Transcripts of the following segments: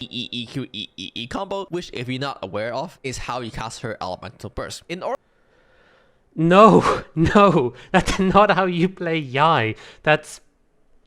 E combo, which if you're not aware of, is how you cast her elemental burst. In order No, no, that's not how you play Yae. That's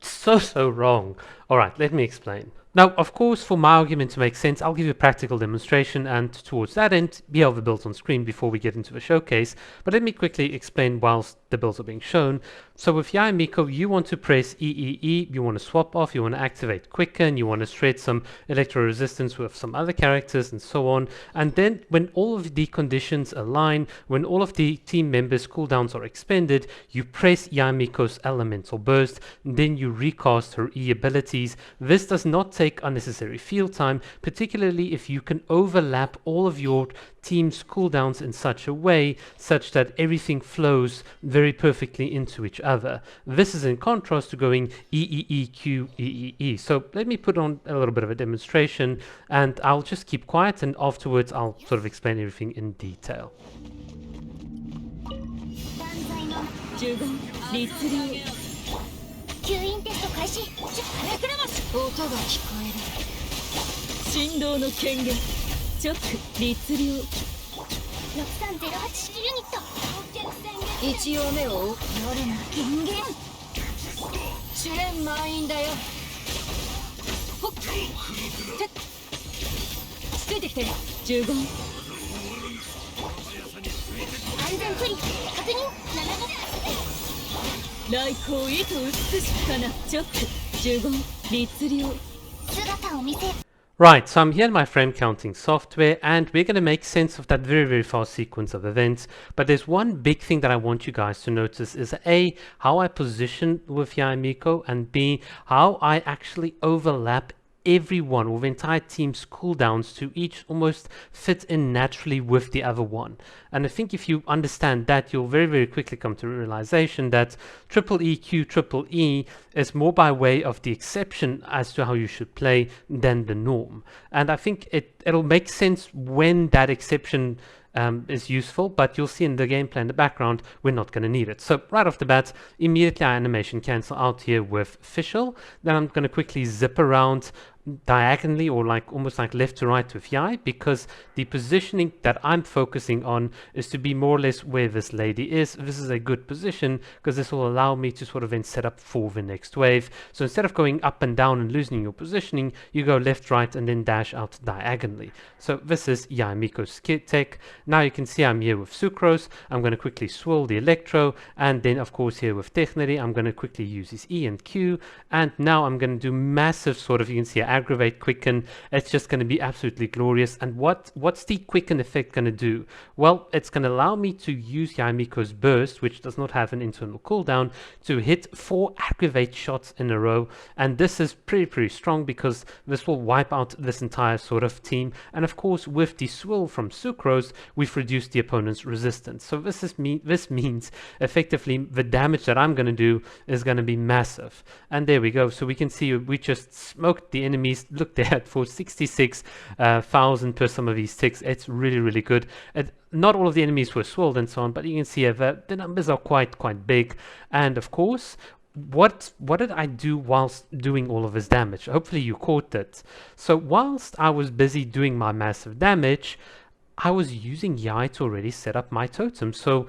so wrong. Alright, let me explain. Now, of course, for my argument to make sense, I'll give you a practical demonstration, and towards that end, be able to build on screen before we get into the showcase. But let me quickly explain whilst the builds are being shown. So with Yae Miko, you want to press EEE, you want to swap off, you want to activate Quicken, you want to shred some electro resistance with some other characters and so on. And then when all of the conditions align, when all of the team members' cooldowns are expended, you press Yae Miko's elemental burst, and then you recast her E abilities. This does not take unnecessary field time, particularly if you can overlap all of your team's cooldowns in such a way such that everything flows very perfectly into each other. This is in contrast to going EEEQ EEE. So let me put on a little bit of a demonstration, and I'll just keep quiet, and afterwards I'll sort of explain everything in detail. Right, so I'm here in my frame counting software, and we're going to make sense of that very fast sequence of events. But there's one big thing that I want you guys to notice is A, how I position with Yae Miko, and B, how I actually overlap everyone or the entire team's cooldowns to each almost fit in naturally with the other one. And I think if you understand that, you'll very quickly come to the realization that triple EQ, triple E is more by way of the exception as to how you should play than the norm. And I think it'll make sense when that exception is useful, but you'll see in the gameplay in the background, we're not going to need it. So right off the bat, immediately I animation cancel out here with Fischl. Then I'm going to quickly zip around diagonally, or like almost like left to right with Yae, because the positioning that I'm focusing on is to be more or less where this lady is. This is a good position because this will allow me to sort of then set up for the next wave. So instead of going up and down and losing your positioning, you go left, right, and then dash out diagonally. So this is Yae Miko's tech. Now you can see I'm here with Sucrose. I'm going to quickly swirl the Electro, and then of course here with Technity, I'm going to quickly use his E and Q, and now I'm going to do massive sort of, you can see aggravate, quicken. It's just going to be absolutely glorious. And what's the quicken effect going to do? Well, it's going to allow me to use Yae Miko's burst, which does not have an internal cooldown, to hit 4 aggravate shots in a row. And this is pretty strong because this will wipe out this entire sort of team. And of course, with the swirl from Sucrose, we've reduced the opponent's resistance. So this means effectively the damage that I'm going to do is going to be massive. And there we go. So we can see we just smoked the enemies. Look there for 66,000 per some of these ticks. It's really good. Not all of the enemies were swirled and so on, but you can see that the numbers are quite big. And of course, what did I do whilst doing all of this damage? Hopefully you caught it. So whilst I was busy doing my massive damage, I was using Yae to already set up my totem. So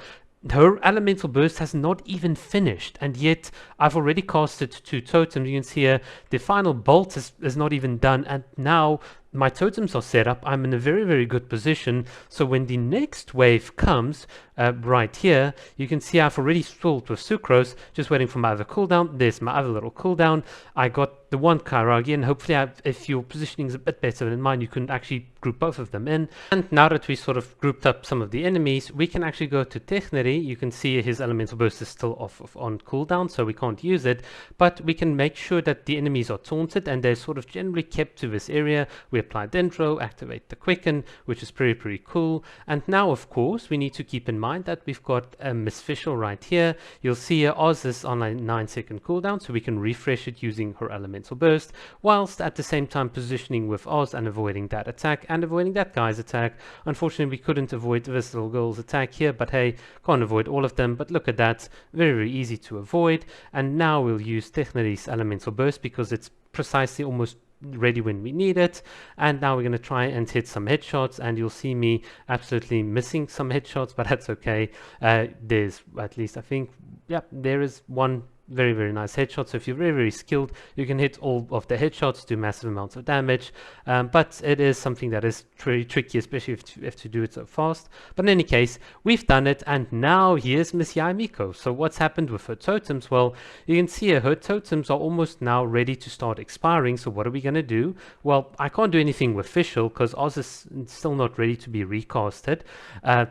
her elemental burst has not even finished, and yet I've already casted 2 totems. You can see here the final bolt is not even done, and now my totems are set up. I'm in a very good position. So when the next wave comes, right here, you can see I've already swirled with Sucrose, just waiting for my other cooldown. There's my other little cooldown. I got the one Kairagi, and hopefully if your positioning is a bit better than mine, you can actually group both of them in. And now that we sort of grouped up some of the enemies, we can actually go to Technity. You can see his elemental burst is still on cooldown, so we can't use it, but we can make sure that the enemies are taunted and they're sort of generally kept to this area. We apply Dendro, activate the Quicken, which is pretty cool. And now of course we need to keep in mind that we've got a Miss Fischl right here. You'll see here Oz is on a 9-second cooldown, so we can refresh it using her elemental burst, whilst at the same time positioning with Oz and avoiding that attack and avoiding that guy's attack. Unfortunately, we couldn't avoid this little girl's attack here, but hey, can't avoid all of them. But look at that, very easy to avoid. And now we'll use Technity's elemental burst because it's precisely almost ready when we need it. And now we're going to try and hit some headshots, and you'll see me absolutely missing some headshots, but that's okay. There's at least, I think, yeah, there is one very, very nice headshot. So if you're very, very skilled, you can hit all of the headshots, do massive amounts of damage. But it is something that is very tricky, especially if you have to do it so fast. But in any case, we've done it, and now here's Miss Yae Miko. So what's happened with her totems? Well, you can see her totems are almost now ready to start expiring. So what are we going to do? Well, I can't do anything with Fischl because Oz is still not ready to be recasted.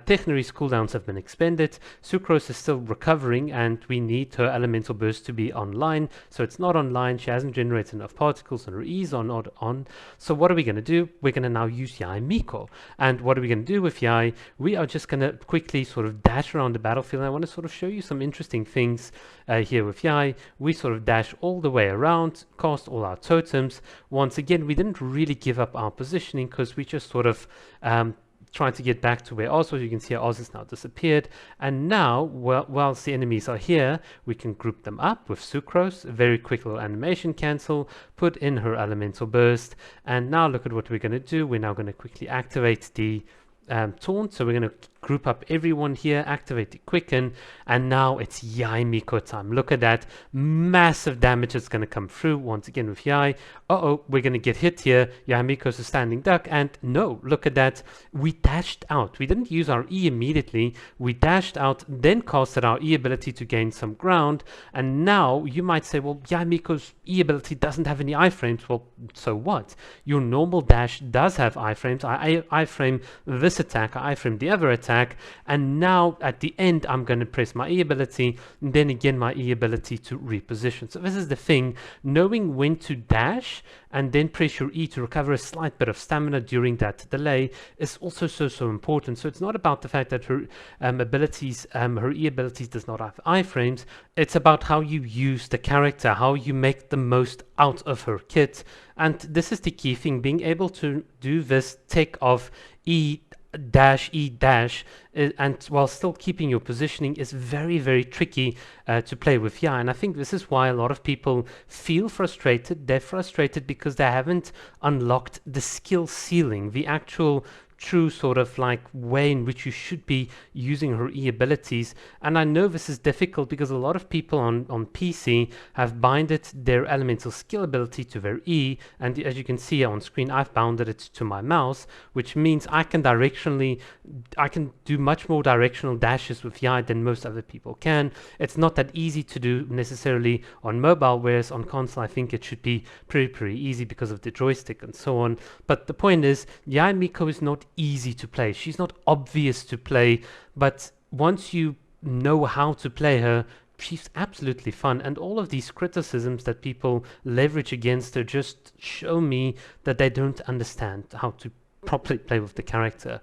Technary's cooldowns have been expended. Sucrose is still recovering, and we need her elemental burst to be online. So it's not online. She hasn't generated enough particles, and her E's are not on. So what are we going to do? We're going to now use Yae Miko. And what are we going to do with Yae? We are just going to quickly sort of dash around the battlefield. And I want to sort of show you some interesting things here with Yae. We sort of dash all the way around, cast all our totems. Once again, we didn't really give up our positioning because we just sort of trying to get back to where Oz was. You can see Oz has now disappeared. And now, whilst the enemies are here, we can group them up with Sucrose. A very quick little animation cancel, put in her elemental burst. And now look at what we're going to do. We're now going to quickly activate the taunt. So we're going to group up everyone here, activate the quicken, and now it's Yae Miko time. Look at that massive damage that's going to come through once again with Yae. We're going to get hit here. Yae Miko's a standing duck, and no, look at that. We dashed out. We didn't use our E immediately. We dashed out, then casted our E ability to gain some ground, and now you might say, well, Yae Miko's E ability doesn't have any iframes. Well, so what? Your normal dash does have iframes. I iframe this attack, I iframe the other attack, and now at the end I'm going to press my E ability, and then again my E ability to reposition. So this is the thing, knowing when to dash and then press your E to recover a slight bit of stamina during that delay is also so important. So it's not about the fact that her abilities, her E abilities does not have iframes. It's about how you use the character, how you make the most out of her kit. And this is the key thing, being able to do this tech of E dash and while still keeping your positioning is very, very tricky to play with Yae. And I think this is why a lot of people feel frustrated. They're frustrated because they haven't unlocked the skill ceiling, the actual true sort of like way in which you should be using her E abilities. And I know this is difficult because a lot of people on PC have binded their elemental skill ability to their E, and as you can see on screen, I've bounded it to my mouse, which means I can do much more directional dashes with Yae than most other people can. It's not that easy to do necessarily on mobile, whereas on console I think it should be pretty easy because of the joystick and so on. But the point is, Yae Miko is not easy to play. She's not obvious to play, but once you know how to play her, she's absolutely fun. And all of these criticisms that people leverage against her just show me that they don't understand how to properly play with the character.